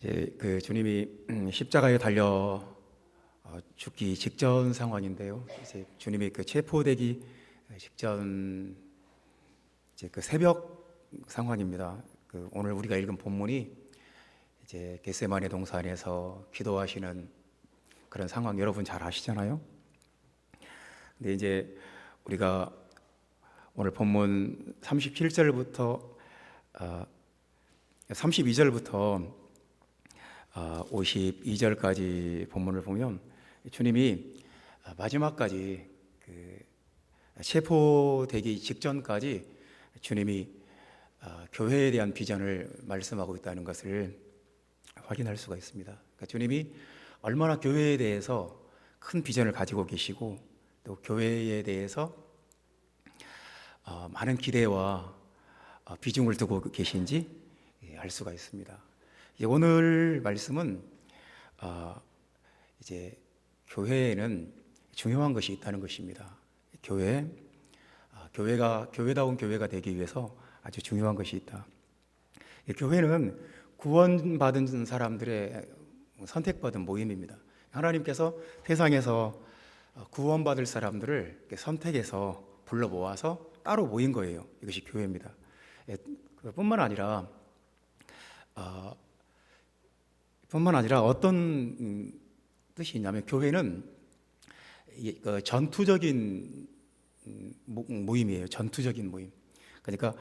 이제 그 주님이 십자가에 달려 죽기 직전 상황인데요. 이제 주님이 그 체포되기 직전 이제 그 새벽 상황입니다. 그 오늘 우리가 읽은 본문이 이제 겟세마네 동산에서 기도하시는 그런 상황 여러분 잘 아시잖아요. 근데 이제 우리가 오늘 본문 37절부터 32절부터 52절까지 본문을 보면 주님이 마지막까지 그 체포되기 직전까지 주님이 교회에 대한 비전을 말씀하고 있다는 것을 확인할 수가 있습니다. 그러니까 주님이 얼마나 교회에 대해서 큰 비전을 가지고 계시고 또 교회에 대해서 많은 기대와 비중을 두고 계신지 알 수가 있습니다. 오늘 말씀은 이제 교회에는 중요한 것이 있다는 것입니다. 교회다운 교회가 되기 위해서 아주 중요한 것이 있다. 교회는 구원받은 사람들의 선택받은 모임입니다. 하나님께서 세상에서 구원받을 사람들을 선택해서 불러 모아서 따로 모인 거예요. 이것이 교회입니다. 뿐만 아니라 어떤 뜻이 있냐면 교회는 전투적인 모임이에요. 전투적인 모임. 그러니까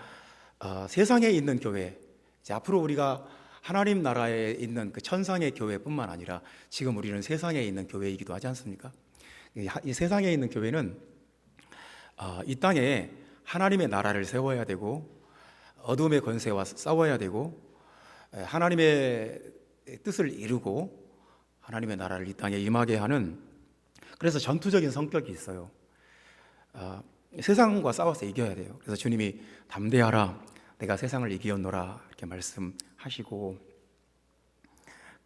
세상에 있는 교회, 이제 앞으로 우리가 하나님 나라에 있는 그 천상의 교회뿐만 아니라 지금 우리는 세상에 있는 교회이기도 하지 않습니까? 이 세상에 있는 교회는 이 땅에 하나님의 나라를 세워야 되고 어둠의 권세와 싸워야 되고 하나님의 뜻을 이루고 하나님의 나라를 이 땅에 임하게 하는, 그래서 전투적인 성격이 있어요. 세상과 싸워서 이겨야 돼요. 그래서 주님이 담대하라, 내가 세상을 이기었노라 이렇게 말씀하시고,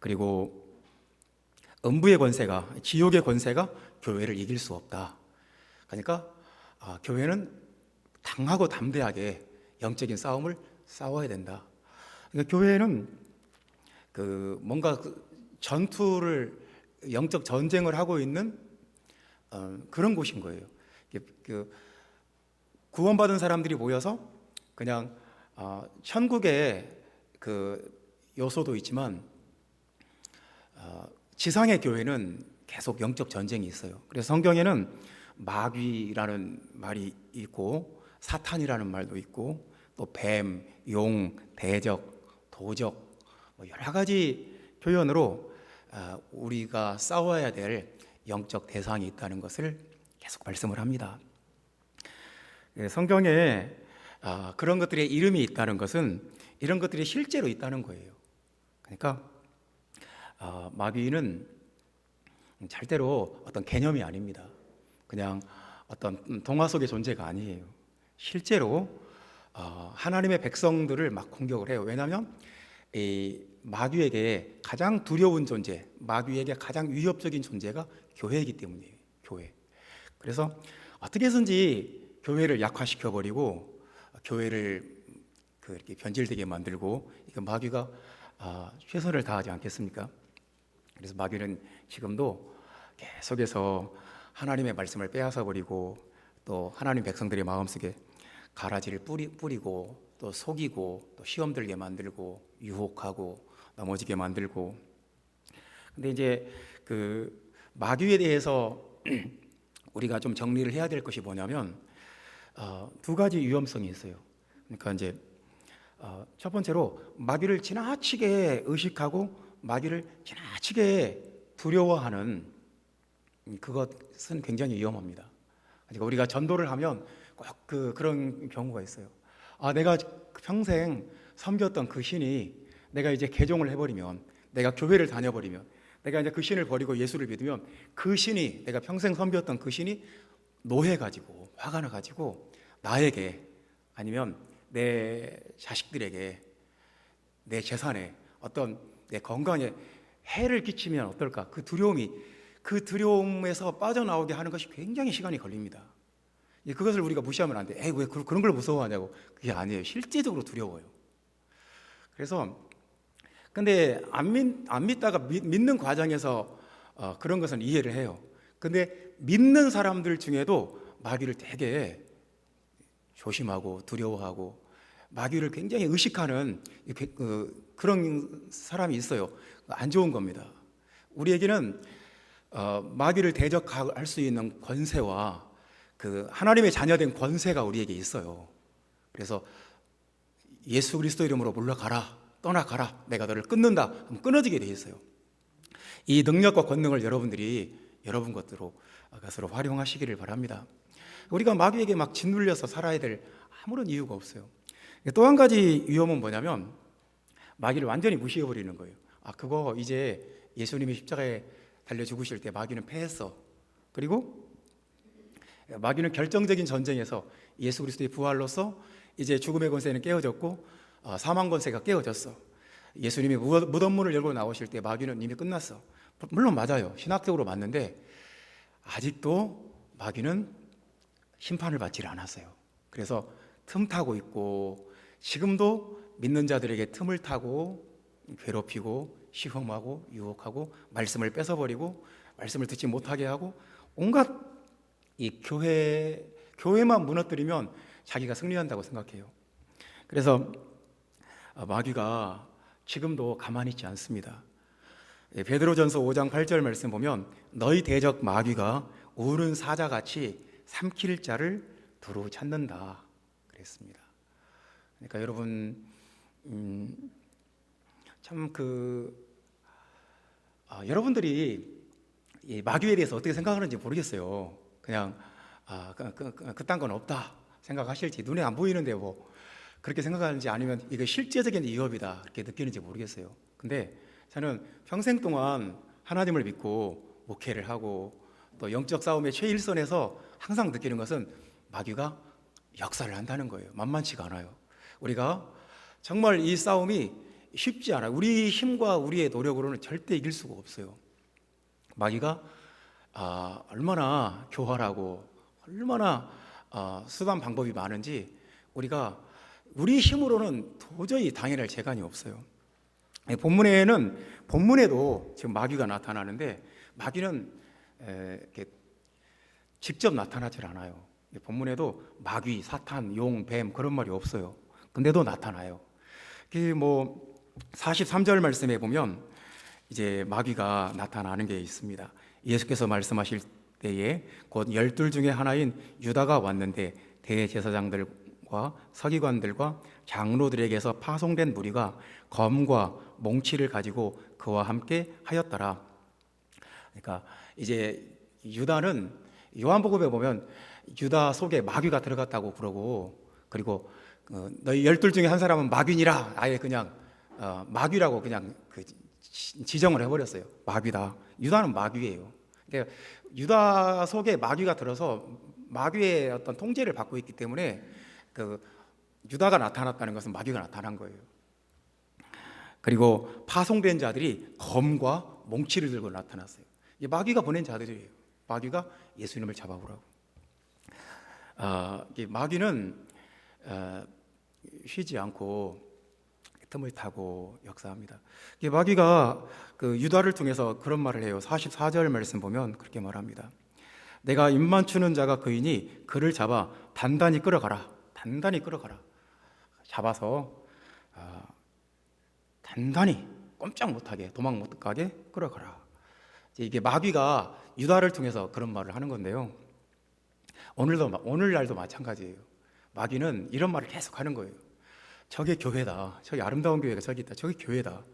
그리고 음부의 권세가, 지옥의 권세가 교회를 이길 수 없다. 그러니까 교회는 당하고 담대하게 영적인 싸움을 싸워야 된다. 그러니까 교회는 뭔가 전투를, 영적 전쟁을 하고 있는 그런 곳인 거예요. 구원받은 사람들이 모여서 그냥 천국의 그 요소도 있지만 지상의 교회는 계속 영적 전쟁이 있어요. 그래서 성경에는 마귀라는 말이 있고 사탄이라는 말도 있고 또 뱀, 용, 대적, 도적 여러 가지 표현으로 우리가 싸워야 될 영적 대상이 있다는 것을 계속 말씀을 합니다. 성경에 그런 것들의 이름이 있다는 것은 이런 것들이 실제로 있다는 거예요. 그러니까 마귀는 절대로 어떤 개념이 아닙니다. 그냥 어떤 동화 속의 존재가 아니에요. 실제로 하나님의 백성들을 막 공격을 해요. 왜냐하면 이 마귀에게 가장 두려운 존재, 마귀에게 가장 위협적인 존재가 교회이기 때문이에요. 교회. 그래서 어떻게 해서든지 교회를 약화시켜 버리고 교회를 이렇게 변질되게 만들고, 이거 마귀가 최선을 다하지 않겠습니까? 그래서 마귀는 지금도 계속해서 하나님의 말씀을 빼앗아 버리고 또 하나님 백성들의 마음속에 가라지를 뿌리고 또 속이고 또 시험 들게 만들고 유혹하고 넘어지게 만들고. 근데 이제 그 마귀에 대해서 우리가 좀 정리를 해야 될 것이 뭐냐면 두 가지 위험성이 있어요. 그러니까 이제 첫 번째로 마귀를 지나치게 의식하고 마귀를 지나치게 두려워하는 그것은 굉장히 위험합니다. 그러니까 우리가 전도를 하면 꼭 그런 경우가 있어요. 내가 평생 섬겼던 그 신이 내가 이제 개종을 해버리면, 내가 교회를 다녀버리면, 내가 이제 그 신을 버리고 예수를 믿으면 그 신이, 내가 평생 섬겼던 그 신이 노해가지고 화가 나가지고 나에게 아니면 내 자식들에게, 내 재산에, 어떤 내 건강에 해를 끼치면 어떨까? 그 두려움에서 빠져나오게 하는 것이 굉장히 시간이 걸립니다. 그것을 우리가 무시하면 안 돼. 왜 그런 걸 무서워하냐고. 그게 아니에요. 실제적으로 두려워요. 그래서 근데 안 믿다가 믿는 과정에서 그런 것은 이해를 해요. 근데 믿는 사람들 중에도 마귀를 되게 조심하고 두려워하고 마귀를 굉장히 의식하는 그런 사람이 있어요. 안 좋은 겁니다. 우리에게는 마귀를 대적할 수 있는 권세와 그 하나님의 자녀된 권세가 우리에게 있어요. 그래서 예수 그리스도 이름으로 물러가라, 떠나가라, 내가 너를 끊는다 하면 끊어지게 돼 있어요. 이 능력과 권능을 여러분들이 여러분 것으로 활용하시기를 바랍니다. 우리가 마귀에게 막 짓눌려서 살아야 될 아무런 이유가 없어요. 또 한 가지 위험은 뭐냐면 마귀를 완전히 무시해버리는 거예요. 그거 이제 예수님이 십자가에 달려 죽으실 때 마귀는 패했어. 그리고 마귀는 결정적인 전쟁에서 예수 그리스도의 부활로서 이제 죽음의 권세는 깨어졌고 사망 권세가 깨어졌어. 예수님이 무덤문을 열고 나오실 때 마귀는 이미 끝났어. 물론 맞아요. 신학적으로 맞는데 아직도 마귀는 심판을 받지 않았어요. 그래서 틈타고 있고 지금도 믿는 자들에게 틈을 타고 괴롭히고 시험하고 유혹하고 말씀을 뺏어버리고 말씀을 듣지 못하게 하고 온갖 이 교회만 무너뜨리면 자기가 승리한다고 생각해요. 그래서 마귀가 지금도 가만히 있지 않습니다. 베드로전서 5장 8절 말씀 보면 너희 대적 마귀가 우는 사자같이 삼킬 자를 두루 찾는다 그랬습니다. 그러니까 여러분 참 여러분들이 이 마귀에 대해서 어떻게 생각하는지 모르겠어요. 그냥 그딴 건 없다 생각하실지 눈에 안 보이는데 뭐 그렇게 생각하는지 아니면 이게 실제적인 위협이다 이렇게 느끼는지 모르겠어요. 근데 저는 평생 동안 하나님을 믿고 목회를 하고 또 영적 싸움의 최일선에서 항상 느끼는 것은 마귀가 역사를 한다는 거예요. 만만치가 않아요. 우리가 정말 이 싸움이 쉽지 않아요. 우리 힘과 우리의 노력으로는 절대 이길 수가 없어요. 마귀가 얼마나 교활하고 얼마나 수단 방법이 많은지 우리가 우리 힘으로는 도저히 당해낼 재간이 없어요. 본문에도 지금 마귀가 나타나는데 마귀는 이렇게 직접 나타나질 않아요. 본문에도 마귀, 사탄, 용, 뱀 그런 말이 없어요. 근데도 나타나요. 뭐 43절 말씀에 보면 이제 마귀가 나타나는 게 있습니다. 예수께서 말씀하실 때에 곧 12 중에 하나인 유다가 왔는데 대제사장들과 서기관들과 장로들에게서 파송된 무리가 검과 몽치를 가지고 그와 함께 하였더라. 그러니까 이제 유다는 요한복음에 보면 유다 속에 마귀가 들어갔다고 그러고 그리고 너희 12 중에 한 사람은 마귀니라 아예 그냥 마귀라고 그냥 지정을 해버렸어요. 마귀다. 유다는 마귀예요. 그러니까 유다 속에 마귀가 들어서 마귀의 어떤 통제를 받고 있기 때문에 유다가 나타났다는 것은 마귀가 나타난 거예요. 그리고 파송된 자들이 검과 몽치를 들고 나타났어요. 이 마귀가 보낸 자들이에요. 마귀가 예수님을 잡아오라고. 마귀는 쉬지 않고 틈을 타고 역사합니다. 마귀가 유다를 통해서 그런 말을 해요. 44절 말씀 보면 그렇게 말합니다. 내가 입만 추는 자가 그이니 그를 잡아 단단히 끌어가라. 단단히 끌어가라. 잡아서 단단히 꼼짝 못하게 도망 못 가게 끌어가라. 이게 마귀가 유다를 통해서 그런 말을 하는 건데요. 오늘날도 마찬가지예요. 마귀는 이런 말을 계속 하는 거예요. 저게 교회다. 저기 아름다운 교회가 저기 있다. 저기 교회다.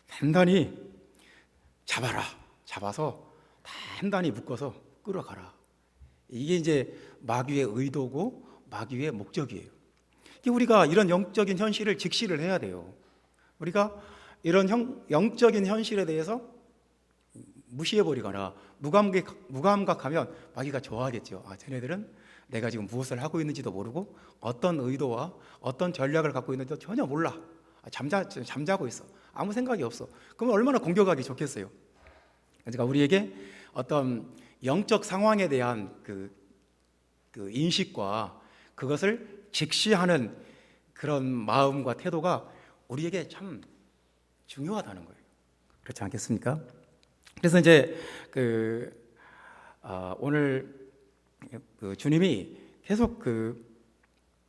단단히 잡아라. 잡아서 단단히 묶어서 끌어가라. 이게 이제 마귀의 의도고 마귀의 목적이에요. 우리가 이런 영적인 현실을 직시를 해야 돼요. 우리가 이런 영적인 현실에 대해서 무시해버리거나 무감각하면 마귀가 좋아하겠죠. 쟤네들은 내가 지금 무엇을 하고 있는지도 모르고 어떤 의도와 어떤 전략을 갖고 있는지도 전혀 몰라. 잠자고 있어. 아무 생각이 없어. 그러면 얼마나 공격하기 좋겠어요. 그러니까 우리에게 어떤 영적 상황에 대한 그 인식과 그것을 직시하는 그런 마음과 태도가 우리에게 참 중요하다는 거예요. 그렇지 않겠습니까? 그래서 이제 오늘 주님이 계속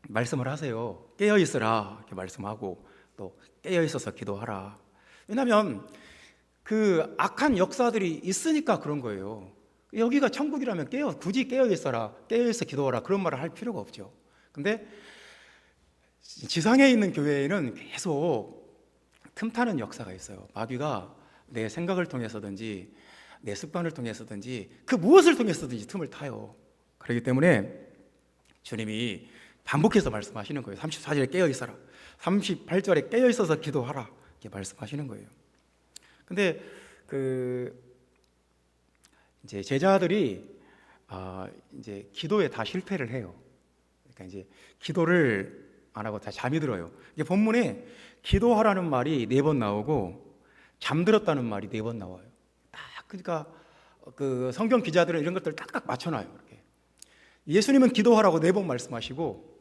말씀을 하세요. 깨어 있으라 이렇게 말씀하고 또 깨어 있어서 기도하라. 왜냐하면 그 악한 역사들이 있으니까 그런 거예요. 여기가 천국이라면 굳이 깨어 있어라, 깨어 있어 기도하라 그런 말을 할 필요가 없죠. 근데 지상에 있는 교회에는 계속 틈타는 역사가 있어요. 마귀가 내 생각을 통해서든지 내 습관을 통해서든지 그 무엇을 통해서든지 틈을 타요. 그렇기 때문에 주님이 반복해서 말씀하시는 거예요. 34절에 깨어 있어라, 38절에 깨어 있어서 기도하라 이렇게 말씀하시는 거예요. 근데 이제 제자들이 이제 기도에 다 실패를 해요. 그러니까 이제 기도를 안 하고 다 잠이 들어요. 이게 본문에 기도하라는 말이 4번 나오고 잠들었다는 말이 4번 나와요. 딱 그러니까 성경 기자들은 이런 것들을 딱딱 맞춰놔요. 이렇게. 예수님은 기도하라고 4번 말씀하시고,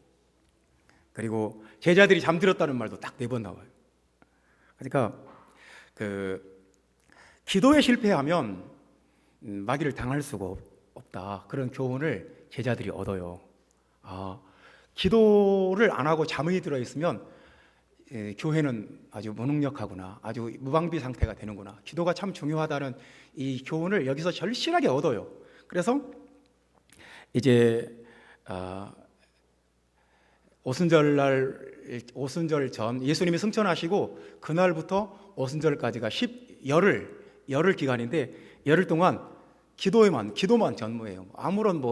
그리고 제자들이 잠들었다는 말도 딱 4번 나와요. 그러니까 기도에 실패하면 마귀를 당할 수가 없다. 그런 교훈을 제자들이 얻어요. 기도를 안 하고 잠이 들어 있으면 교회는 아주 무능력하구나, 아주 무방비 상태가 되는구나, 기도가 참 중요하다는 이 교훈을 여기서 절실하게 얻어요. 그래서 이제 오순절 전 예수님이 승천하시고 그날부터 오순절까지가 열흘 기간인데, 열흘 동안 기도만 전무해요. 아무런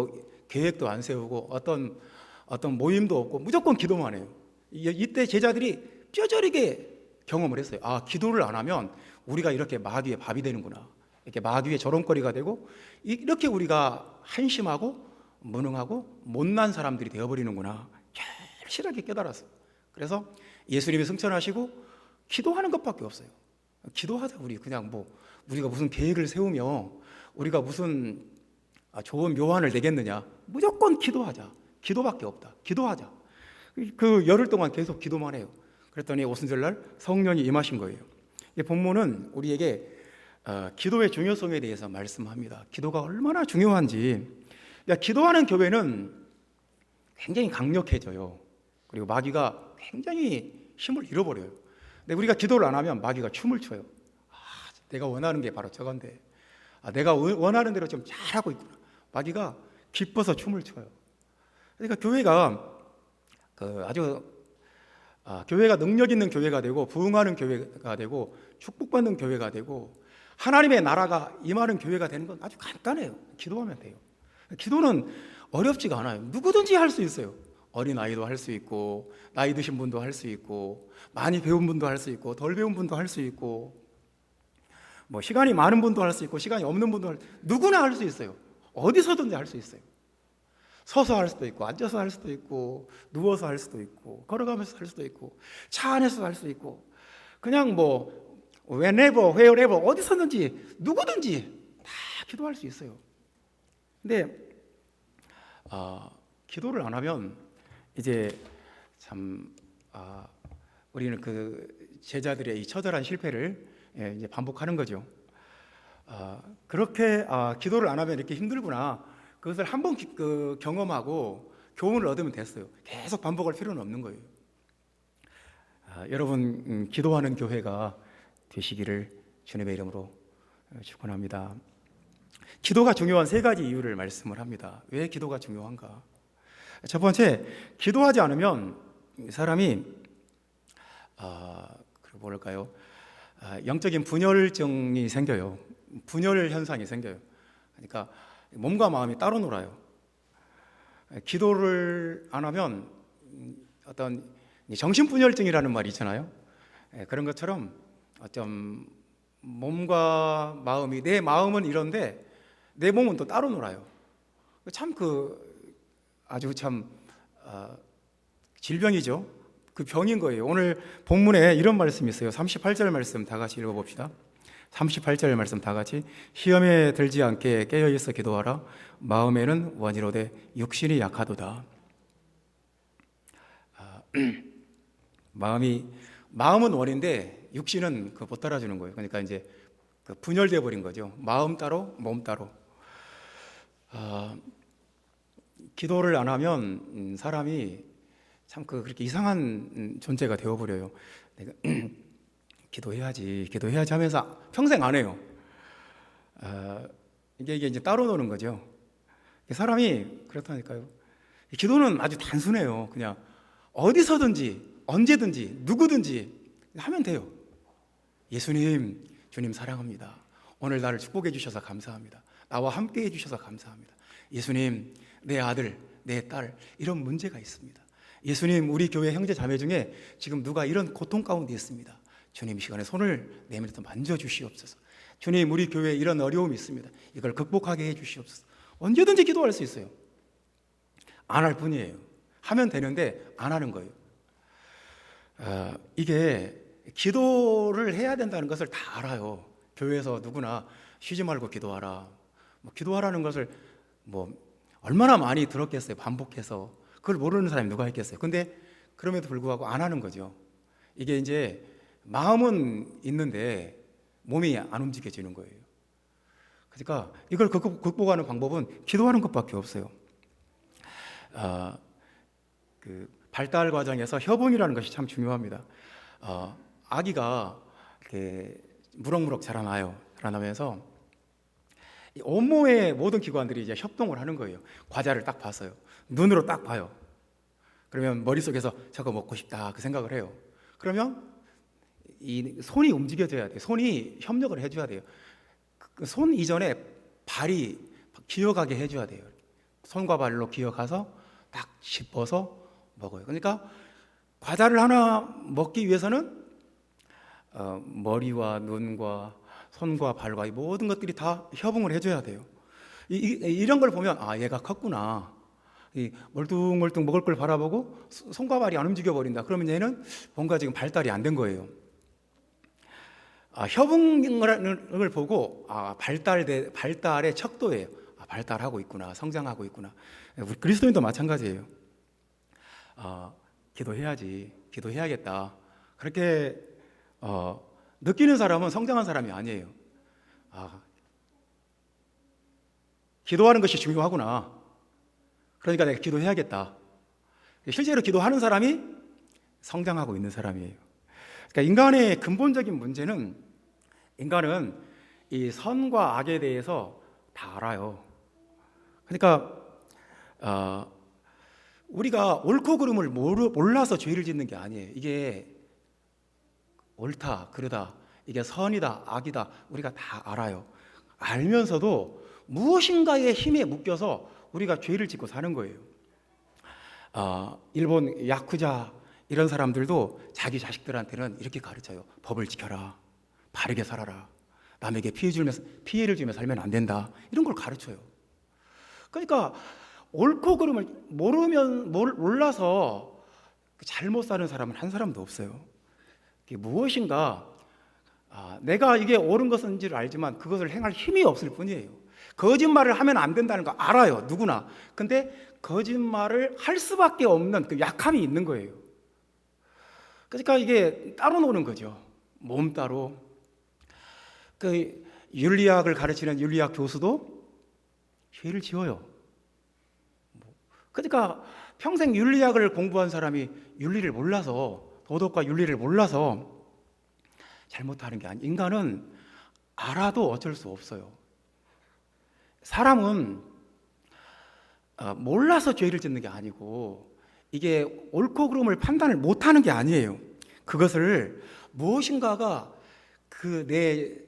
계획도 안 세우고 어떤 모임도 없고 무조건 기도만 해요. 이때 제자들이 뼈저리게 경험을 했어요. 기도를 안 하면 우리가 이렇게 마귀의 밥이 되는구나, 이렇게 마귀의 조롱거리가 되고, 이렇게 우리가 한심하고 무능하고 못난 사람들이 되어버리는구나, 절실하게 깨달았어요. 그래서 예수님이 승천하시고 기도하는 것밖에 없어요. 기도하자. 우리가 무슨 계획을 세우며 우리가 무슨 좋은 묘안을 내겠느냐. 무조건 기도하자. 기도밖에 없다. 기도하자. 열흘 동안 계속 기도만 해요. 그랬더니 오순절날 성령이 임하신 거예요. 이 본문은 우리에게 기도의 중요성에 대해서 말씀합니다. 기도가 얼마나 중요한지. 기도하는 교회는 굉장히 강력해져요. 그리고 마귀가 굉장히 힘을 잃어버려요. 근데 우리가 기도를 안 하면 마귀가 춤을 춰요. 내가 원하는 게 바로 저건데, 내가 원하는 대로 좀 잘하고 있구나. 마귀가 기뻐서 춤을 춰요. 그러니까 교회가 교회가 능력 있는 교회가 되고 부흥하는 교회가 되고 축복받는 교회가 되고 하나님의 나라가 임하는 교회가 되는 건 아주 간단해요. 기도하면 돼요. 기도는 어렵지가 않아요. 누구든지 할 수 있어요. 어린아이도 할 수 있고, 나이 드신 분도 할 수 있고, 많이 배운 분도 할 수 있고, 덜 배운 분도 할 수 있고, 시간이 많은 분도 할 수 있고, 시간이 없는 분도 누구나 할 수 있어요. 어디서든지 할 수 있어요. 서서 할 수도 있고, 앉아서 할 수도 있고, 누워서 할 수도 있고, 걸어가면서 할 수도 있고, 차 안에서 할 수도 있고, 그냥 whenever, wherever, 어디서든지 누구든지 다 기도할 수 있어요. 근데 기도를 안 하면 이제 우리는 제자들의 이 처절한 실패를 이제 반복하는 거죠. 그렇게 기도를 안 하면 이렇게 힘들구나, 그것을 한번 경험하고 교훈을 얻으면 됐어요. 계속 반복할 필요는 없는 거예요. 여러분, 기도하는 교회가 되시기를 주님의 이름으로 축원합니다. 기도가 중요한 3가지 이유를 말씀을 합니다. 왜 기도가 중요한가? 첫 번째, 기도하지 않으면 사람이 뭐랄까요? 영적인 분열증이 생겨요. 분열 현상이 생겨요. 그러니까 몸과 마음이 따로 놀아요. 기도를 안 하면 어떤 정신분열증이라는 말이 있잖아요. 그런 것처럼 어떤 몸과 마음이, 내 마음은 이런데 내 몸은 또 따로 놀아요. 아주 질병이죠. 그 병인 거예요. 오늘 본문에 이런 말씀이 있어요. 38절 말씀 다 같이 읽어봅시다. 38절 말씀 다 같이. 시험에 들지 않게 깨어있어 기도하라. 마음에는 원이로되 육신이 약하도다. 마음은 원인데 육신은 그 못 따라주는 거예요. 그러니까 이제 그 분열돼 버린 거죠. 마음 따로, 몸 따로. 기도를 안 하면 사람이 참 그렇게 이상한 존재가 되어버려요. 내가 기도해야지 하면서 평생 안 해요. 이게 이제 따로 노는 거죠. 사람이 그렇다니까요. 기도는 아주 단순해요. 그냥 어디서든지 언제든지 누구든지 하면 돼요. 예수님, 주님 사랑합니다. 오늘 나를 축복해 주셔서 감사합니다. 나와 함께 해 주셔서 감사합니다. 예수님, 내 아들, 내 딸 이런 문제가 있습니다. 예수님, 우리 교회 형제 자매 중에 지금 누가 이런 고통 가운데 있습니다. 주님, 이 시간에 손을 내밀어서 만져주시옵소서. 주님, 우리 교회에 이런 어려움이 있습니다. 이걸 극복하게 해주시옵소서. 언제든지 기도할 수 있어요. 안 할 뿐이에요. 하면 되는데 안 하는 거예요. 이게 기도를 해야 된다는 것을 다 알아요. 교회에서 누구나 쉬지 말고 기도하라. 기도하라는 것을 얼마나 많이 들었겠어요. 반복해서. 그걸 모르는 사람이 누가 있겠어요. 근데 그럼에도 불구하고 안 하는 거죠. 이게 이제 마음은 있는데 몸이 안 움직여지는 거예요. 그러니까 이걸 극복하는 방법은 기도하는 것밖에 없어요. 그 발달 과정에서 협응이라는 것이 참 중요합니다. 아기가 이렇게 무럭무럭 자라나면서 온몸의 모든 기관들이 이제 협동을 하는 거예요. 과자를 딱 봤어요. 눈으로 딱 봐요. 그러면 머릿속에서 저거 먹고 싶다 그 생각을 해요. 그러면 이 손이 움직여져야 돼요. 손이 협력을 해줘야 돼요. 손 이전에 발이 기어가게 해줘야 돼요. 손과 발로 기어가서 딱 짚어서 먹어요. 그러니까 과자를 하나 먹기 위해서는 머리와 눈과 손과 발과 이 모든 것들이 다 협응을 해줘야 돼요. 이런 걸 보면 얘가 컸구나. 멀뚱멀뚱 먹을 걸 바라보고 손과 발이 안 움직여 버린다. 그러면 얘는 뭔가 지금 발달이 안 된 거예요. 협응을 보고 발달의 척도예요. 발달하고 있구나, 성장하고 있구나. 우리 그리스도인도 마찬가지예요. 기도해야지, 기도해야겠다. 그렇게 느끼는 사람은 성장한 사람이 아니에요. 기도하는 것이 중요하구나. 그러니까 내가 기도해야겠다. 실제로 기도하는 사람이 성장하고 있는 사람이에요. 그러니까 인간의 근본적인 문제는 인간은 이 선과 악에 대해서 다 알아요. 그러니까 우리가 옳고 그름을 몰라서 죄를 짓는 게 아니에요. 이게 옳다, 그르다, 이게 선이다, 악이다 우리가 다 알아요. 알면서도 무엇인가의 힘에 묶여서 우리가 죄를 짓고 사는 거예요. 일본 야쿠자 이런 사람들도 자기 자식들한테는 이렇게 가르쳐요. 법을 지켜라, 바르게 살아라, 남에게 피해를 주며 살면 안 된다, 이런 걸 가르쳐요. 그러니까 옳고 그름을 몰라서 잘못 사는 사람은 한 사람도 없어요. 무엇인가 내가 이게 옳은 것인지를 알지만 그것을 행할 힘이 없을 뿐이에요. 거짓말을 하면 안 된다는 거 알아요, 누구나. 근데 거짓말을 할 수밖에 없는 그 약함이 있는 거예요. 그러니까 이게 따로 노는 거죠. 몸 따로. 그 윤리학을 가르치는 윤리학 교수도 죄를 지어요. 그러니까 평생 윤리학을 공부한 사람이 윤리를 몰라서, 도덕과 윤리를 몰라서 잘못하는 게 아니에요. 인간은 알아도 어쩔 수 없어요. 사람은 몰라서 죄를 짓는 게 아니고 이게 옳고 그름을 판단을 못하는 게 아니에요. 그것을 무엇인가가 내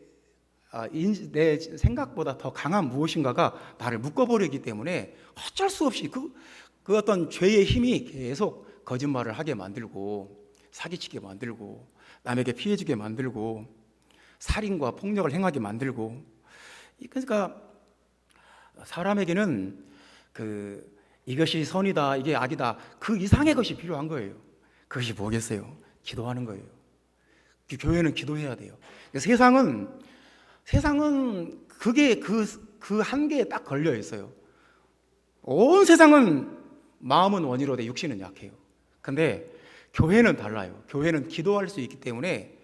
생각보다 더 강한 무엇인가가 나를 묶어버리기 때문에 어쩔 수 없이 그 어떤 죄의 힘이 계속 거짓말을 하게 만들고, 사기치게 만들고, 남에게 피해주게 만들고, 살인과 폭력을 행하게 만들고. 그러니까 사람에게는 이것이 선이다, 이게 악이다, 그 이상의 것이 필요한 거예요. 그것이 뭐겠어요? 기도하는 거예요. 교회는 기도해야 돼요. 세상은 그게 그 한계에 딱 걸려 있어요. 온 세상은 마음은 원이로되 육신은 약해요. 근데 교회는 달라요. 교회는 기도할 수 있기 때문에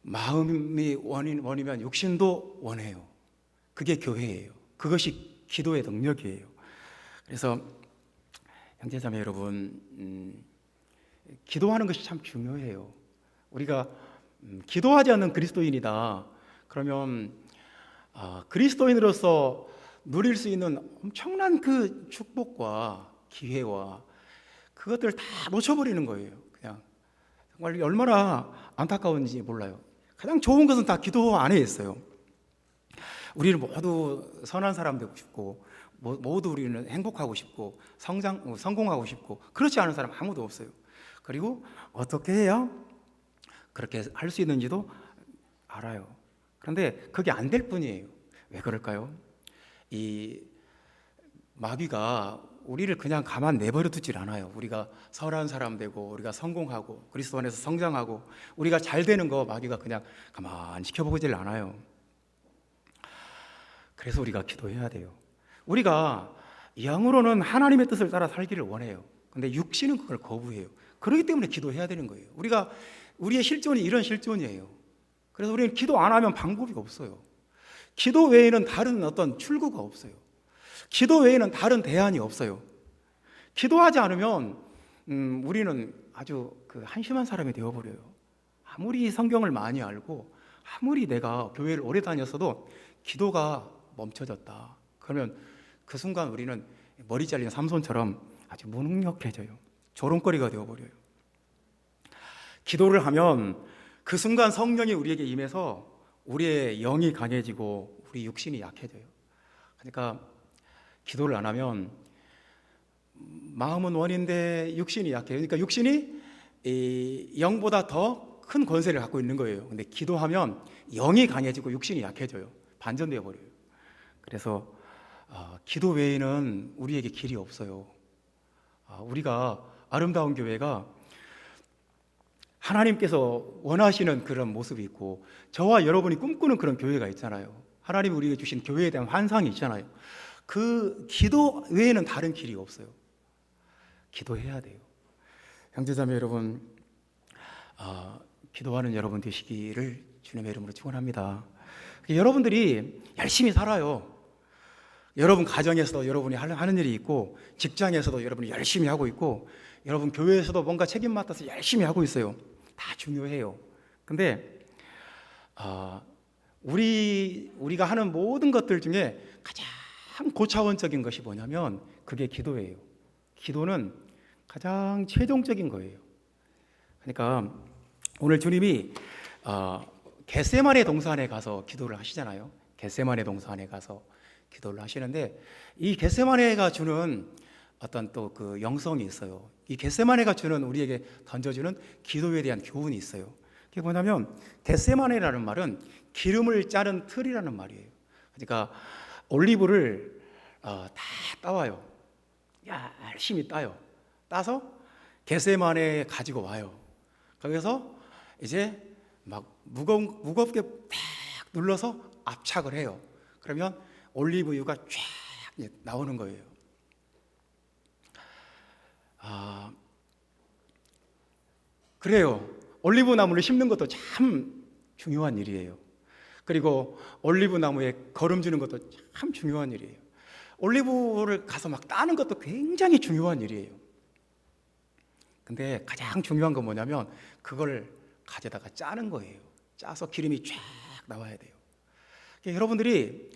마음이 원이면 육신도 원해요. 그게 교회예요. 그것이 기도의 능력이에요. 그래서 형제자매 여러분, 기도하는 것이 참 중요해요. 우리가 기도하지 않는 그리스도인이다 그러면 그리스도인으로서 누릴 수 있는 엄청난 그 축복과 기회와 그것들을 다 놓쳐버리는 거예요. 그냥 정말 얼마나 안타까운지 몰라요. 가장 좋은 것은 다 기도 안에 있어요. 우리는 모두 선한 사람 되고 싶고 모두 우리는 행복하고 싶고 성공하고 싶고 그렇지 않은 사람 아무도 없어요. 그리고 어떻게 해야 그렇게 할 수 있는지도 알아요. 그런데 그게 안 될 뿐이에요. 왜 그럴까요? 이 마귀가 우리를 그냥 가만 내버려 두질 않아요. 우리가 선한 사람 되고 우리가 성공하고 그리스도 안에서 성장하고 우리가 잘 되는 거 마귀가 그냥 가만히 지켜보질 않아요. 그래서 우리가 기도해야 돼요. 우리가 영으로는 하나님의 뜻을 따라 살기를 원해요. 근데 육신은 그걸 거부해요. 그렇기 때문에 기도해야 되는 거예요. 우리의 실존이 이런 실존이에요. 그래서 우리는 기도 안 하면 방법이 없어요. 기도 외에는 다른 어떤 출구가 없어요. 기도 외에는 다른 대안이 없어요. 기도하지 않으면 우리는 아주 한심한 사람이 되어버려요. 아무리 성경을 많이 알고 아무리 내가 교회를 오래 다녔어도 기도가 멈춰졌다 그러면 그 순간 우리는 머리 잘린 삼손처럼 아주 무능력해져요. 조롱거리가 되어버려요. 기도를 하면 그 순간 성령이 우리에게 임해서 우리의 영이 강해지고 우리 육신이 약해져요. 그러니까 기도를 안 하면 마음은 원인데 육신이 약해요. 그러니까 육신이 이 영보다 더 큰 권세를 갖고 있는 거예요. 근데 기도하면 영이 강해지고 육신이 약해져요. 반전되어 버려요. 그래서 기도 외에는 우리에게 길이 없어요. 우리가 아름다운 교회가 하나님께서 원하시는 그런 모습이 있고 저와 여러분이 꿈꾸는 그런 교회가 있잖아요. 하나님이 우리에게 주신 교회에 대한 환상이 있잖아요. 그 기도 외에는 다른 길이 없어요. 기도해야 돼요. 형제자매 여러분, 기도하는 여러분 되시기를 주님의 이름으로 축원합니다. 여러분들이 열심히 살아요. 여러분 가정에서도 여러분이 하는 일이 있고 직장에서도 여러분이 열심히 하고 있고 여러분 교회에서도 뭔가 책임 맡아서 열심히 하고 있어요. 다 중요해요. 근데 우리가 하는 모든 것들 중에 가장 고차원적인 것이 뭐냐면 그게 기도예요. 기도는 가장 최종적인 거예요. 그러니까 오늘 주님이 겟세마네 동산에 가서 기도를 하시잖아요. 겟세마네 동산에 가서 기도를 하시는데 이 겟세마네가 주는 어떤 또 그 영성이 있어요. 이 겟세마네가 주는 우리에게 던져주는 기도에 대한 교훈이 있어요. 그게 뭐냐면 겟세마네라는 말은 기름을 짜는 틀이라는 말이에요. 그러니까 올리브를 다 따와요. 열심히 따요. 따서 겟세마네에 가지고 와요. 거기서 이제 막 무겁게 탁 눌러서 압착을 해요. 그러면 올리브유가 쫙 나오는 거예요. 그래요. 올리브 나무를 심는 것도 참 중요한 일이에요. 그리고 올리브 나무에 거름 주는 것도 참 중요한 일이에요. 올리브를 가서 막 따는 것도 굉장히 중요한 일이에요. 근데 가장 중요한 건 뭐냐면 그걸 가져다가 짜는 거예요. 짜서 기름이 쫙 나와야 돼요. 여러분들이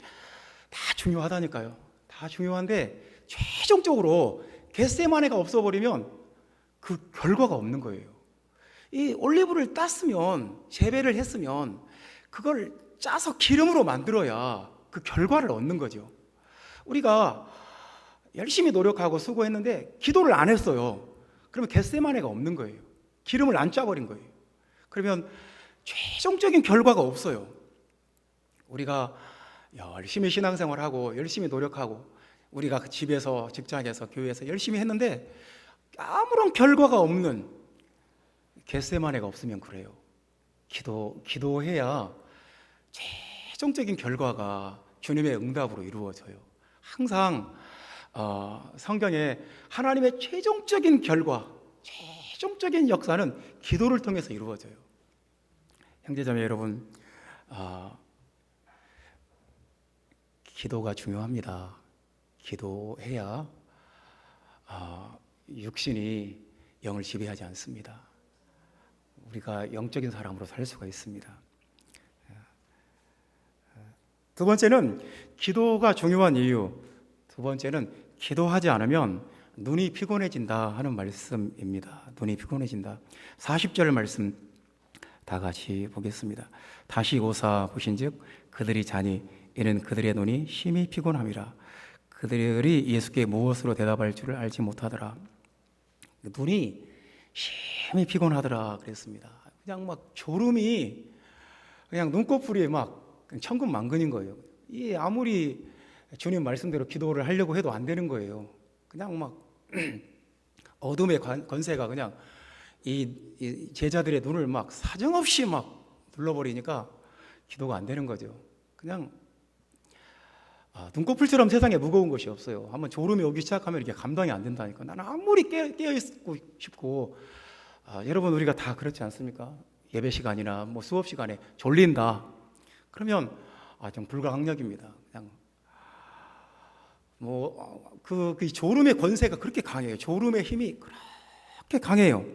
다 중요하다니까요. 다 중요한데 최종적으로 겟세마네가 없어버리면 그 결과가 없는 거예요. 이 올리브를 땄으면 재배를 했으면 그걸 짜서 기름으로 만들어야 그 결과를 얻는 거죠. 우리가 열심히 노력하고 수고했는데 기도를 안 했어요. 그러면 겟세마네가 없는 거예요. 기름을 안 짜버린 거예요. 그러면 최종적인 결과가 없어요. 우리가 열심히 신앙생활하고 열심히 노력하고 우리가 집에서 직장에서 교회에서 열심히 했는데 아무런 결과가 없는 겟세마네가 없으면 그래요. 기도해야 최종적인 결과가 주님의 응답으로 이루어져요. 항상 성경에 하나님의 최종적인 결과, 최종적인 역사는 기도를 통해서 이루어져요. 형제자매 여러분, 아, 기도가 중요합니다. 기도해야 육신이 영을 지배하지 않습니다. 우리가 영적인 사람으로 살 수가 있습니다. 두 번째는 기도가 중요한 이유. 두 번째는 기도하지 않으면 눈이 피곤해진다 하는 말씀입니다. 눈이 피곤해진다. 40절 말씀 다 같이 보겠습니다. 다시 오사 보신즉 그들이 자니 이는 그들의 눈이 심히 피곤함이라. 그들이 예수께 무엇으로 대답할 줄을 알지 못하더라. 눈이 심히 피곤하더라 그랬습니다. 그냥 막 졸음이 그냥 눈꺼풀이 막 천근만근인 거예요. 이 아무리 주님 말씀대로 기도를 하려고 해도 안 되는 거예요. 그냥 막 어둠의 권세가 그냥 이 제자들의 눈을 막 사정없이 막 눌러버리니까 기도가 안 되는 거죠. 그냥 눈꺼풀처럼 세상에 무거운 것이 없어요. 한번 졸음이 오기 시작하면 이게 감당이 안 된다니까. 나는 아무리 깨어있고 싶고 여러분 우리가 다 그렇지 않습니까? 예배 시간이나 뭐 수업 시간에 졸린다. 그러면 좀 불가항력입니다. 그냥 그 졸음의 권세가 그렇게 강해요. 졸음의 힘이 그렇게 강해요.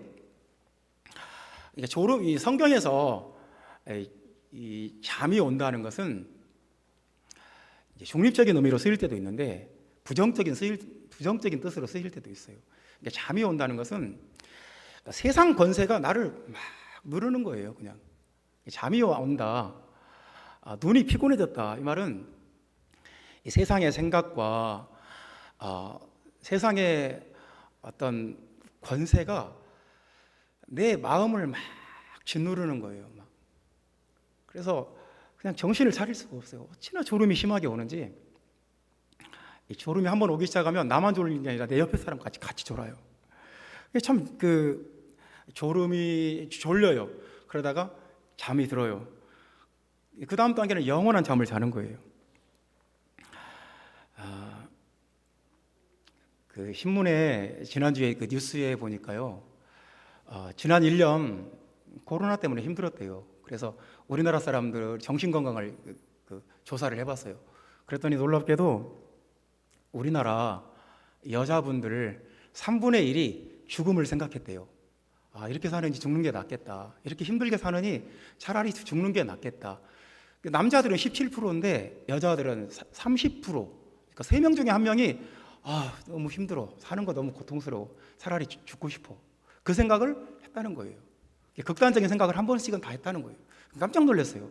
이 성경에서 이 잠이 온다는 것은 중립적인 의미로 쓰일 때도 있는데 부정적인 뜻으로 쓰일 때도 있어요. 잠이 온다는 것은 세상 권세가 나를 막 누르는 거예요. 그냥 잠이 온다. 눈이 피곤해졌다. 이 말은 이 세상의 생각과 세상의 어떤 권세가 내 마음을 막 짓누르는 거예요. 막. 그래서 그냥 정신을 차릴 수가 없어요. 어찌나 졸음이 심하게 오는지. 이 졸음이 한번 오기 시작하면 나만 졸리는 게 아니라 내 옆에 사람 같이 졸아요. 참 졸음이 졸려요. 그러다가 잠이 들어요. 그 다음 단계는 영원한 잠을 자는 거예요. 그 신문에 지난주에 그 뉴스에 보니까요. 지난 1년 코로나 때문에 힘들었대요. 그래서 우리나라 사람들 정신건강을 조사를 해봤어요. 그랬더니 놀랍게도 우리나라 여자분들 3분의 1이 죽음을 생각했대요. 이렇게 사느니 죽는 게 낫겠다. 이렇게 힘들게 사느니 차라리 죽는 게 낫겠다. 남자들은 17%인데 여자들은 30%. 그러니까 3명 중에 1명이 너무 힘들어. 사는 거 너무 고통스러워. 차라리 죽고 싶어. 그 생각을 했다는 거예요. 극단적인 생각을 한 번씩은 다 했다는 거예요. 깜짝 놀랐어요.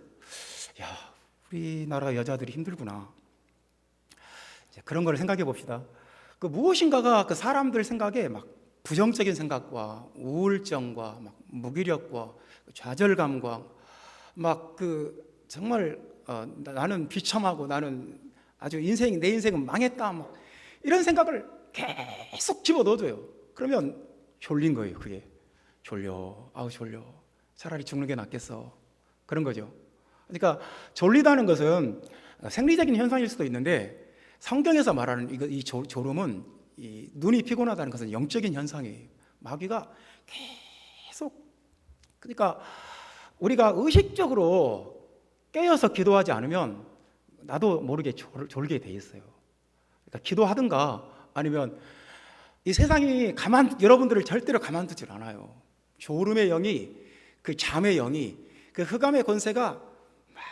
야, 우리나라 여자들이 힘들구나. 그런 걸 생각해 봅시다. 무엇인가가 그 사람들 생각에 막 부정적인 생각과 우울증과 막 무기력과 좌절감과 막 정말 나는 비참하고 나는 아주 내 인생은 망했다. 막 이런 생각을 계속 집어 넣어줘요. 그러면 졸린 거예요. 그게 졸려. 졸려. 차라리 죽는 게 낫겠어. 그런 거죠. 그러니까 졸리다는 것은 생리적인 현상일 수도 있는데 성경에서 말하는 이 졸음은 이 눈이 피곤하다는 것은 영적인 현상이에요. 마귀가 계속 그러니까 우리가 의식적으로 깨어서 기도하지 않으면 나도 모르게 졸게 돼 있어요. 그러니까 기도하든가 아니면 이 세상이 여러분들을 절대로 가만두질 않아요. 졸음의 영이 그 잠의 영이 그 흑암의 권세가 막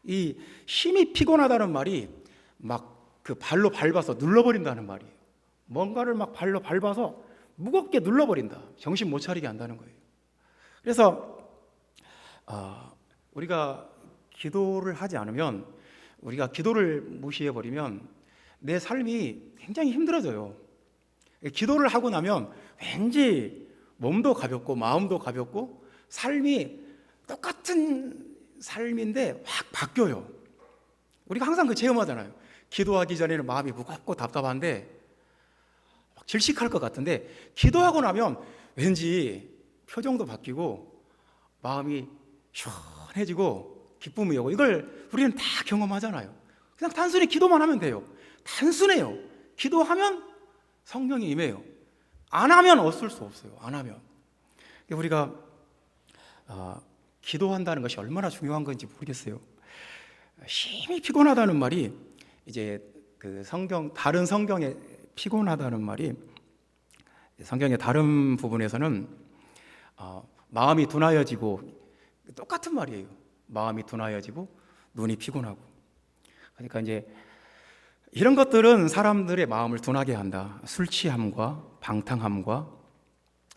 이 힘이 피곤하다는 말이 막 그 발로 밟아서 눌러버린다는 말이에요. 뭔가를 막 발로 밟아서 무겁게 눌러버린다. 정신 못 차리게 한다는 거예요. 그래서 우리가 기도를 하지 않으면 우리가 기도를 무시해버리면 내 삶이 굉장히 힘들어져요. 기도를 하고 나면 왠지 몸도 가볍고 마음도 가볍고 삶이 똑같은 삶인데 확 바뀌어요. 우리가 항상 체험하잖아요. 기도하기 전에는 마음이 무겁고 답답한데 막 질식할 것 같은데 기도하고 나면 왠지 표정도 바뀌고 마음이 시원해지고 기쁨이 오고 이걸 우리는 다 경험하잖아요. 그냥 단순히 기도만 하면 돼요. 단순해요. 기도하면 성령이 임해요. 안 하면 어쩔 수 없어요. 안 하면 우리가 기도한다는 것이 얼마나 중요한 건지 모르겠어요. 심히 피곤하다는 말이 이제 그 다른 성경에 피곤하다는 말이 성경의 다른 부분에서는 마음이 둔하여지고 똑같은 말이에요. 마음이 둔하여지고 눈이 피곤하고. 그러니까 이제 이런 것들은 사람들의 마음을 둔하게 한다. 술 취함과 방탕함과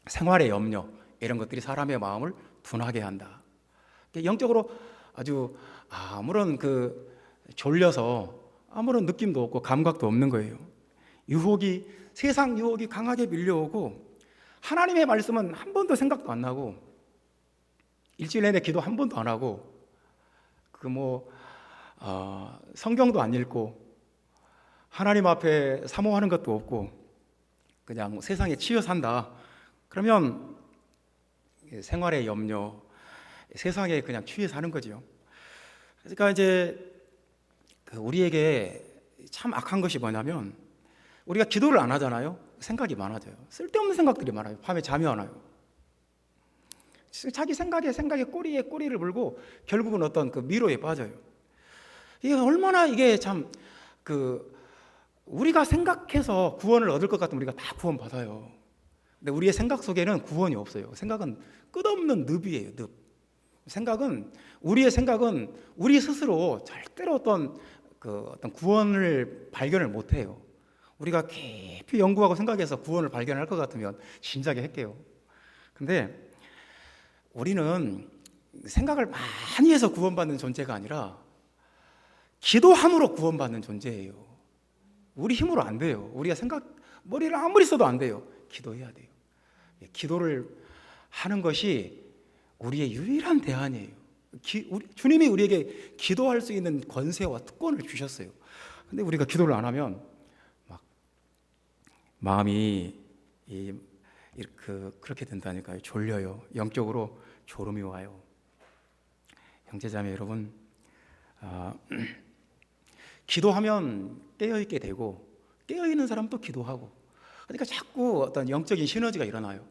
생활의 염려, 이런 것들이 사람의 마음을 둔하게 한다. 영적으로 아주 아무런 졸려서 아무런 느낌도 없고 감각도 없는 거예요. 세상 유혹이 강하게 밀려오고 하나님의 말씀은 한 번도 생각도 안 나고 일주일 내내 기도 한 번도 안 하고 성경도 안 읽고 하나님 앞에 사모하는 것도 없고 그냥 세상에 치여 산다. 그러면 생활의 염려, 세상에 그냥 취해 사는 거죠. 그러니까 이제 우리에게 참 악한 것이 뭐냐면 우리가 기도를 안 하잖아요. 생각이 많아져요. 쓸데없는 생각들이 많아요. 밤에 잠이 안 와요. 자기 생각에 꼬리에 꼬리를 물고 결국은 어떤 미로에 빠져요. 이게 얼마나 이게 참 우리가 생각해서 구원을 얻을 것 같으면 우리가 다 구원 받아요. 근데 우리의 생각 속에는 구원이 없어요. 생각은 끝없는 늪이에요. 늪. 우리의 생각은 우리 스스로 절대로 어떤 구원을 발견을 못 해요. 우리가 깊이 연구하고 생각해서 구원을 발견할 것 같으면 진작에 할게요. 근데 우리는 생각을 많이 해서 구원받는 존재가 아니라 기도함으로 구원받는 존재예요. 우리 힘으로 안 돼요. 우리가 머리를 아무리 써도 안 돼요. 기도해야 돼요. 기도를 하는 것이 우리의 유일한 대안이에요. 주님이 우리에게 기도할 수 있는 권세와 특권을 주셨어요. 근데 우리가 기도를 안 하면 마음이 그렇게 된다니까요. 졸려요. 영적으로 졸음이 와요. 형제자매 여러분, 기도하면 깨어있게 되고 깨어있는 사람도 기도하고, 그러니까 자꾸 어떤 영적인 시너지가 일어나요.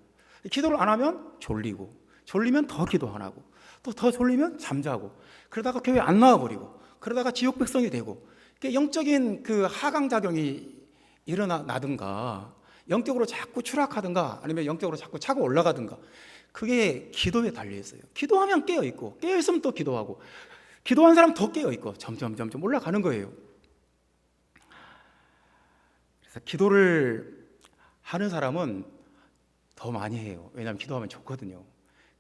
기도를 안 하면 졸리면 더 기도 안 하고, 또 더 졸리면 잠자고, 그러다가 교회 안 나와버리고, 그러다가 지옥 백성이 되고, 영적인 하강작용이 일어나든가, 영적으로 자꾸 추락하든가, 아니면 영적으로 자꾸 차고 올라가든가, 그게 기도에 달려있어요. 기도하면 깨어있고, 깨어있으면 또 기도하고, 기도한 사람 더 깨어있고, 점점 올라가는 거예요. 그래서 기도를 하는 사람은 더 많이 해요. 왜냐하면 기도하면 좋거든요.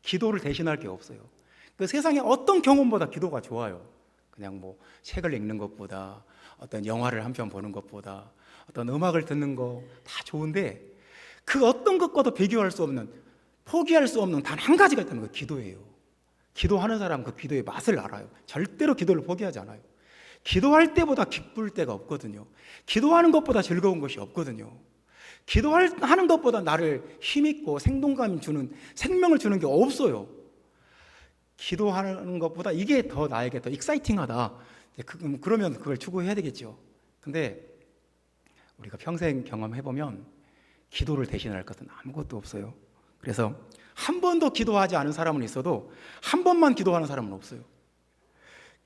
기도를 대신할 게 없어요. 세상에 어떤 경험보다 기도가 좋아요. 그냥 책을 읽는 것보다, 어떤 영화를 한 편 보는 것보다, 어떤 음악을 듣는 거 다 좋은데, 그 어떤 것과도 비교할 수 없는, 포기할 수 없는 단 한 가지가 있다는 거, 기도예요. 기도하는 사람은 그 기도의 맛을 알아요. 절대로 기도를 포기하지 않아요. 기도할 때보다 기쁠 때가 없거든요. 기도하는 것보다 즐거운 것이 없거든요. 기도하는 것보다 나를 힘있고 생동감 주는, 생명을 주는 게 없어요. 기도하는 것보다 이게 더 나에게 더 익사이팅하다. 그러면 그걸 추구해야 되겠죠. 근데 우리가 평생 경험해보면 기도를 대신할 것은 아무것도 없어요. 그래서 한 번도 기도하지 않은 사람은 있어도 한 번만 기도하는 사람은 없어요.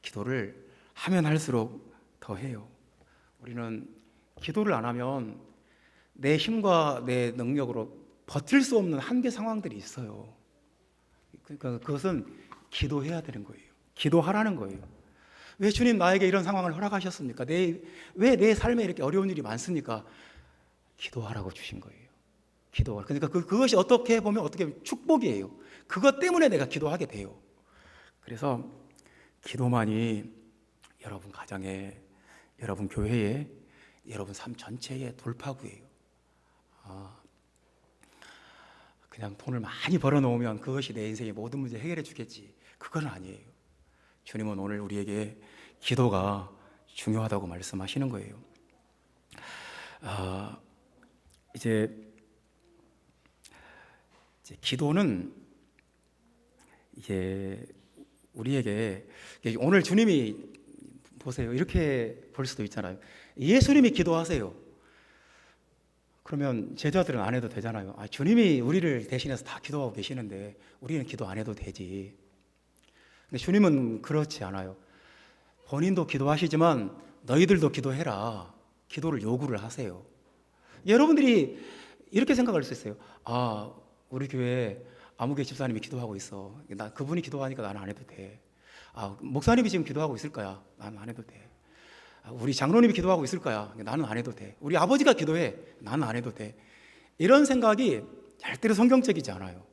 기도를 하면 할수록 더 해요. 우리는 기도를 안 하면 내 힘과 내 능력으로 버틸 수 없는 한계 상황들이 있어요. 그러니까 그것은 기도해야 되는 거예요. 기도하라는 거예요. 왜 주님 나에게 이런 상황을 허락하셨습니까? 왜 내 삶에 이렇게 어려운 일이 많습니까? 기도하라고 주신 거예요. 기도하라. 그러니까 그것이 어떻게 보면 어떻게 축복이에요. 그것 때문에 내가 기도하게 돼요. 그래서 기도만이 여러분 가정에, 여러분 교회에, 여러분 삶 전체의 돌파구예요. 그냥 돈을 많이 벌어놓으면 그것이 내 인생의 모든 문제 해결해 주겠지. 그건 아니에요. 주님은 오늘 우리에게 기도가 중요하다고 말씀하시는 거예요. 이제 기도는 이제 우리에게, 오늘 주님이 보세요. 이렇게 볼 수도 있잖아요. 예수님이 기도하세요. 그러면 제자들은 안 해도 되잖아요. 주님이 우리를 대신해서 다 기도하고 계시는데 우리는 기도 안 해도 되지. 근데 주님은 그렇지 않아요. 본인도 기도하시지만 너희들도 기도해라. 기도를 요구를 하세요. 여러분들이 이렇게 생각할 수 있어요. 아, 우리 교회 아무개 집사님이 기도하고 있어. 나 그분이 기도하니까 나는 안 해도 돼. 아, 목사님이 지금 기도하고 있을 거야. 나는 안 해도 돼. 아, 우리 장로님이 기도하고 있을 거야. 나는 안 해도 돼. 우리 아버지가 기도해. 나는 안 해도 돼. 이런 생각이 절대로 성경적이지 않아요.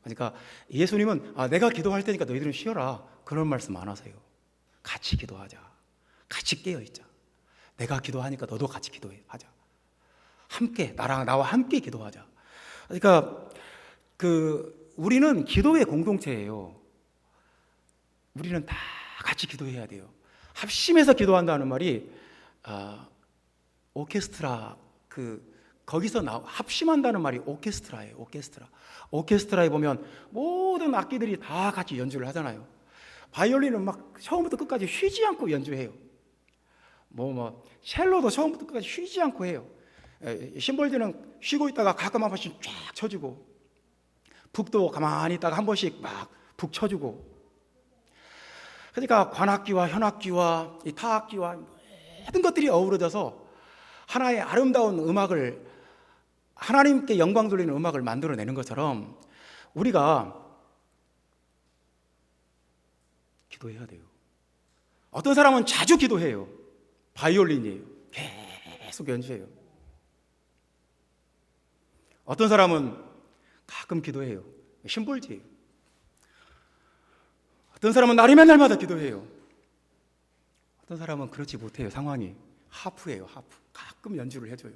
그러니까 예수님은 내가 기도할 테니까 너희들은 쉬어라. 그런 말씀 안 하세요. 같이 기도하자. 같이 깨어있자. 내가 기도하니까 너도 같이 기도하자. 함께 나와 함께 기도하자. 그러니까 우리는 기도의 공동체예요. 우리는 다 같이 기도해야 돼요. 합심해서 기도한다는 말이 오케스트라 거기서 합심한다는 말이 오케스트라예요. 오케스트라에 보면 모든 악기들이 다 같이 연주를 하잖아요. 바이올린은 막 처음부터 끝까지 쉬지 않고 연주해요. 첼로도 처음부터 끝까지 쉬지 않고 해요. 심벌디는 쉬고 있다가 가끔 한 번씩 쫙 쳐주고, 북도 가만히 있다가 한 번씩 막 북 쳐주고. 그러니까 관악기와 현악기와 이 타악기와 모든 것들이 어우러져서 하나의 아름다운 음악을, 하나님께 영광 돌리는 음악을 만들어내는 것처럼 우리가 기도해야 돼요. 어떤 사람은 자주 기도해요. 바이올린이에요. 계속 연주해요. 어떤 사람은 가끔 기도해요. 심볼지예요. 어떤 사람은 날이면 날마다 기도해요. 어떤 사람은 그렇지 못해요. 상황이 하프예요. 가끔 연주를 해줘요.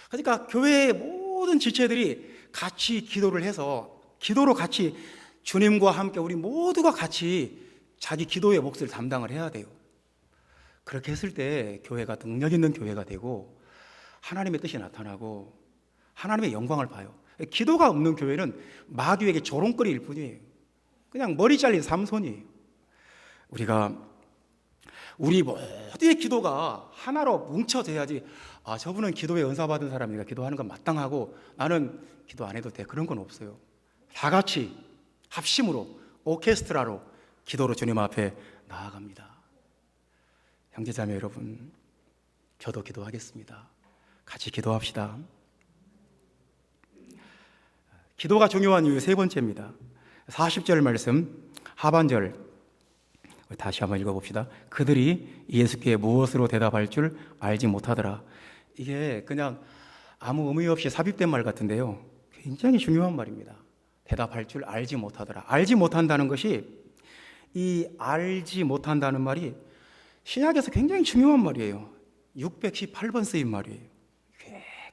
그러니까 교회의 모든 지체들이 같이 기도를 해서, 기도로 같이 주님과 함께 우리 모두가 같이 자기 기도의 몫을 담당을 해야 돼요. 그렇게 했을 때 교회가 능력 있는 교회가 되고 하나님의 뜻이 나타나고 하나님의 영광을 봐요. 기도가 없는 교회는 마귀에게 조롱거리일 뿐이에요. 그냥 머리 잘린 삼손이에요. 우리 모두의 기도가 하나로 뭉쳐져야지, 저분은 기도에 은사 받은 사람이니까 기도하는 건 마땅하고 나는 기도 안 해도 돼. 그런 건 없어요. 다 같이 합심으로 오케스트라로 기도로 주님 앞에 나아갑니다. 형제자매 여러분, 저도 기도하겠습니다. 같이 기도합시다. 기도가 중요한 이유 세 번째입니다. 40절 말씀 하반절 다시 한번 읽어봅시다. 그들이 예수께 무엇으로 대답할 줄 알지 못하더라. 이게 그냥 아무 의미 없이 삽입된 말 같은데요, 굉장히 중요한 말입니다. 대답할 줄 알지 못하더라. 알지 못한다는 것이, 이 알지 못한다는 말이 신약에서 굉장히 중요한 말이에요. 618번 쓰인 말이에요.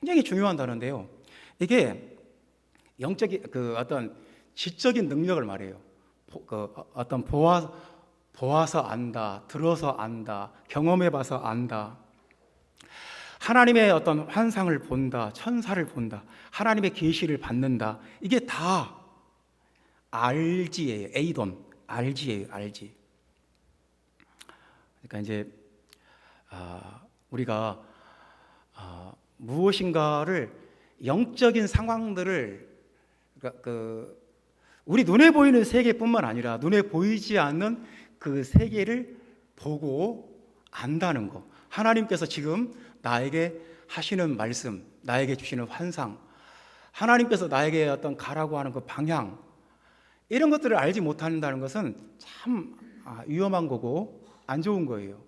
굉장히 중요한 단어인데요, 이게 영적인 어떤 지적인 능력을 말해요. 어떤 보아서 안다, 들어서 안다, 경험해봐서 안다, 하나님의 어떤 환상을 본다, 천사를 본다, 하나님의 계시를 받는다. 이게 다 알지예요. 에이돈, 알지예요. 알지. 그러니까 이제 우리가 무엇인가를, 영적인 상황들을, 우리 눈에 보이는 세계뿐만 아니라 눈에 보이지 않는 그 세계를 보고 안다는 거. 하나님께서 지금 나에게 하시는 말씀, 나에게 주시는 환상, 하나님께서 나에게 어떤 가라고 하는 그 방향, 이런 것들을 알지 못한다는 것은 참 위험한 거고 안 좋은 거예요.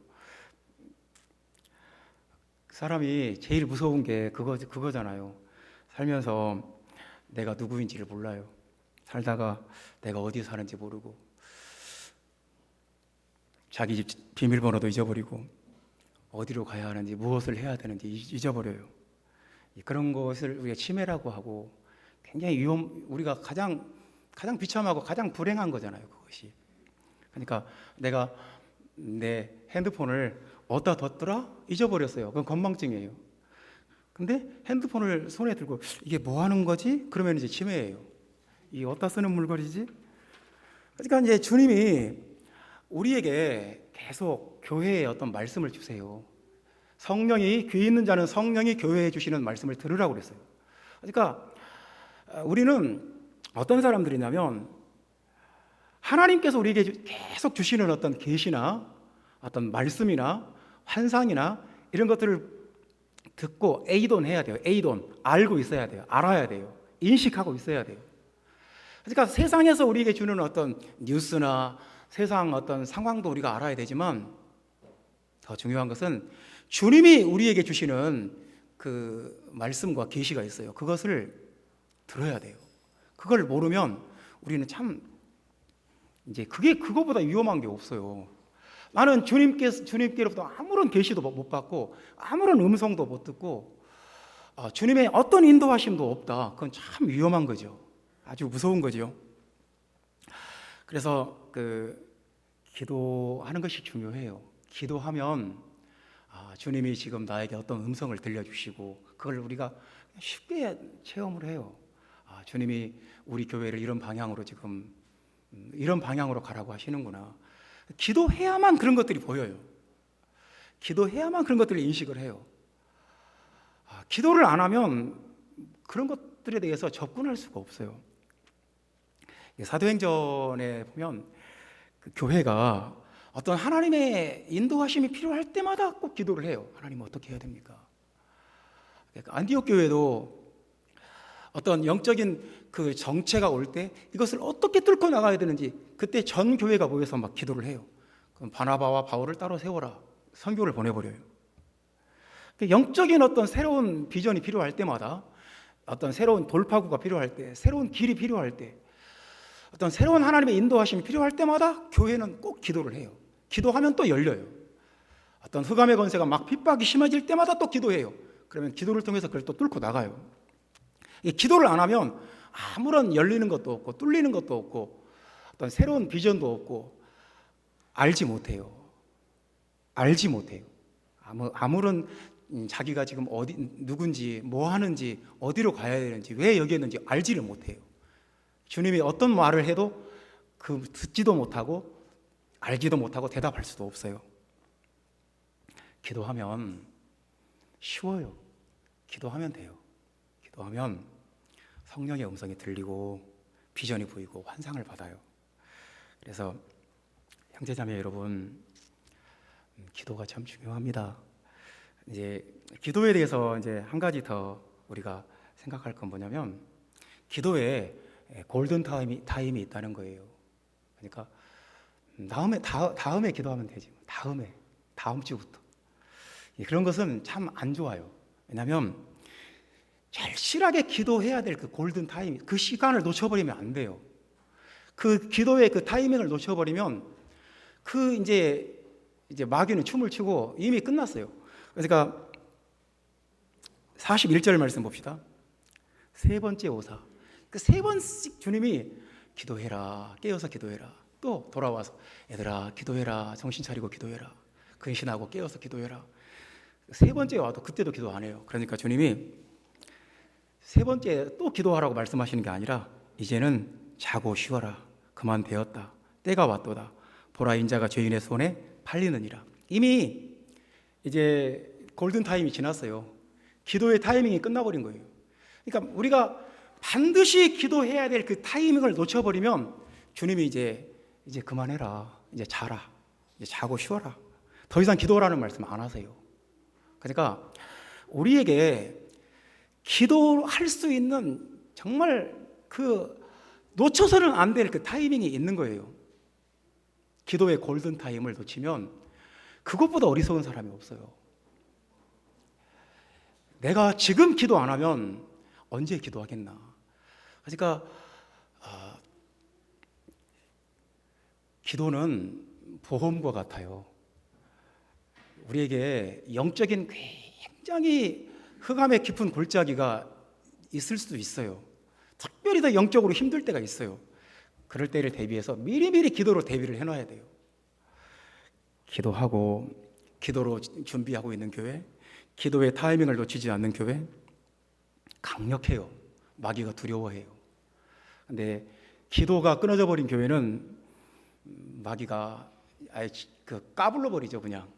사람이 제일 무서운 게 그거잖아요. 살면서 내가 누구인지를 몰라요. 살다가 내가 어디 사는지 모르고, 자기 집 비밀번호도 잊어버리고, 어디로 가야 하는지, 무엇을 해야 되는지 잊어버려요. 그런 것을 우리가 치매라고 하고, 굉장히 우리가 가장 비참하고 가장 불행한 거잖아요, 그것이. 그러니까 내가 내 핸드폰을 어디다 뒀더라? 잊어버렸어요. 그건 건망증이에요. 근데 핸드폰을 손에 들고 이게 뭐 하는 거지? 그러면 이제 치매예요. 이게 어디다 쓰는 물건이지? 그러니까 이제 주님이 우리에게 계속 교회에 어떤 말씀을 주세요. 성령이, 귀 있는 자는 성령이 교회에 주시는 말씀을 들으라고 그랬어요. 그러니까 우리는 어떤 사람들이냐면 하나님께서 우리에게 계속 주시는 어떤 계시나 어떤 말씀이나 환상이나 이런 것들을 듣고 에이돈해야 돼요. 에이돈, 알고 있어야 돼요. 알아야 돼요. 인식하고 있어야 돼요. 그러니까 세상에서 우리에게 주는 어떤 뉴스나 세상 어떤 상황도 우리가 알아야 되지만 더 중요한 것은 주님이 우리에게 주시는 그 말씀과 계시가 있어요. 그것을 들어야 돼요. 그걸 모르면 우리는 참 이제 그거보다 위험한 게 없어요. 나는 주님께로부터 아무런 계시도 못 받고 아무런 음성도 못 듣고 주님의 어떤 인도하심도 없다. 그건 참 위험한 거죠. 아주 무서운 거죠. 그래서 기도하는 것이 중요해요. 기도하면 주님이 지금 나에게 어떤 음성을 들려주시고 그걸 우리가 쉽게 체험을 해요. 주님이 우리 교회를 이런 방향으로 지금 이런 방향으로 가라고 하시는구나. 기도해야만 그런 것들이 보여요. 기도해야만 그런 것들을 인식을 해요. 기도를 안 하면 그런 것들에 대해서 접근할 수가 없어요. 사도행전에 보면 그 교회가 어떤 하나님의 인도하심이 필요할 때마다 꼭 기도를 해요. 하나님 어떻게 해야 됩니까? 안디옥 교회도 어떤 영적인 그 정체가 올 때 이것을 어떻게 뚫고 나가야 되는지 그때 전 교회가 모여서 막 기도를 해요. 그럼 바나바와 바울을 따로 세워라. 선교를 보내버려요. 영적인 어떤 새로운 비전이 필요할 때마다 어떤 새로운 돌파구가 필요할 때 새로운 길이 필요할 때 어떤 새로운 하나님의 인도하심이 필요할 때마다 교회는 꼭 기도를 해요. 기도하면 또 열려요. 어떤 흑암의 권세가 막 핍박이 심해질 때마다 또 기도해요. 그러면 기도를 통해서 그걸 또 뚫고 나가요. 이 기도를 안 하면 아무런 열리는 것도 없고 뚫리는 것도 없고 어떤 새로운 비전도 없고 알지 못해요. 알지 못해요. 아무런 자기가 지금 어디 누군지 뭐 하는지 어디로 가야 되는지 왜 여기 있는지 알지를 못해요. 주님이 어떤 말을 해도 듣지도 못하고 알지도 못하고 대답할 수도 없어요. 기도하면 쉬워요. 기도하면 돼요. 기도하면 성령의 음성이 들리고 비전이 보이고 환상을 받아요. 그래서 형제자매 여러분, 기도가 참 중요합니다. 이제 기도에 대해서 이제 한 가지 더 우리가 생각할 건 뭐냐면 기도에 골든 타임이 있다는 거예요. 그러니까 다음에 기도하면 되지. 다음 주부터. 그런 것은 참 안 좋아요. 왜냐하면 절실하게 기도해야 될 그 골든 타임, 그 시간을 놓쳐버리면 안 돼요. 그 기도의 그 타이밍을 놓쳐버리면 이제 마귀는 춤을 추고 이미 끝났어요. 그러니까 41절 말씀 봅시다. 세 번째 오사. 그 세 번씩 주님이 기도해라, 깨어서 기도해라. 또 돌아와서 얘들아 기도해라, 정신 차리고 기도해라, 근신하고 깨어서 기도해라. 세 번째 와도 그때도 기도 안 해요. 그러니까 주님이 세 번째 또 기도하라고 말씀하시는 게 아니라 이제는 자고 쉬어라. 그만 되었다. 때가 왔도다. 보라 인자가 죄인의 손에 팔리느니라. 이미 이제 골든 타임이 지났어요. 기도의 타이밍이 끝나버린 거예요. 그러니까 우리가 반드시 기도해야 될 그 타이밍을 놓쳐버리면 주님이 이제 그만해라. 이제 자라. 이제 자고 쉬어라. 더 이상 기도라는 말씀 안 하세요. 그러니까 우리에게 기도할 수 있는 정말 놓쳐서는 안 될 그 타이밍이 있는 거예요. 기도의 골든 타임을 놓치면 그것보다 어리석은 사람이 없어요. 내가 지금 기도 안 하면 언제 기도하겠나. 그러니까 기도는 보험과 같아요. 우리에게 영적인 굉장히 흑암의 깊은 골짜기가 있을 수도 있어요. 특별히 더 영적으로 힘들 때가 있어요. 그럴 때를 대비해서 미리미리 기도로 대비를 해놔야 돼요. 기도하고 기도로 준비하고 있는 교회, 기도의 타이밍을 놓치지 않는 교회 강력해요. 마귀가 두려워해요. 근데 기도가 끊어져 버린 교회는 마귀가 아예 까불러 버리죠. 그냥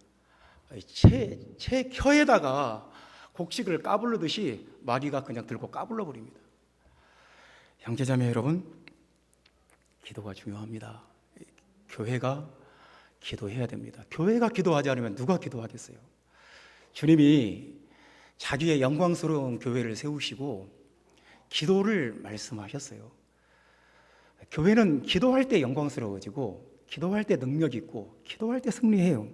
채 혀에다가 곡식을 까불르듯이 마귀가 그냥 들고 까불러 버립니다. 형제자매 여러분, 기도가 중요합니다. 교회가 기도해야 됩니다. 교회가 기도하지 않으면 누가 기도하겠어요? 주님이 자기의 영광스러운 교회를 세우시고 기도를 말씀하셨어요. 교회는 기도할 때 영광스러워지고 기도할 때 능력 있고 기도할 때 승리해요.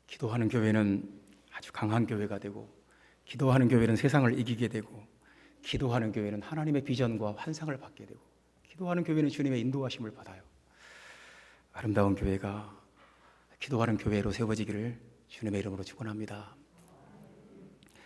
기도하는 교회는 아주 강한 교회가 되고 기도하는 교회는 세상을 이기게 되고 기도하는 교회는 하나님의 비전과 환상을 받게 되고 기도하는 교회는 주님의 인도하심을 받아요. 아름다운 교회가 기도하는 교회로 세워지기를 주님의 이름으로 축원합니다.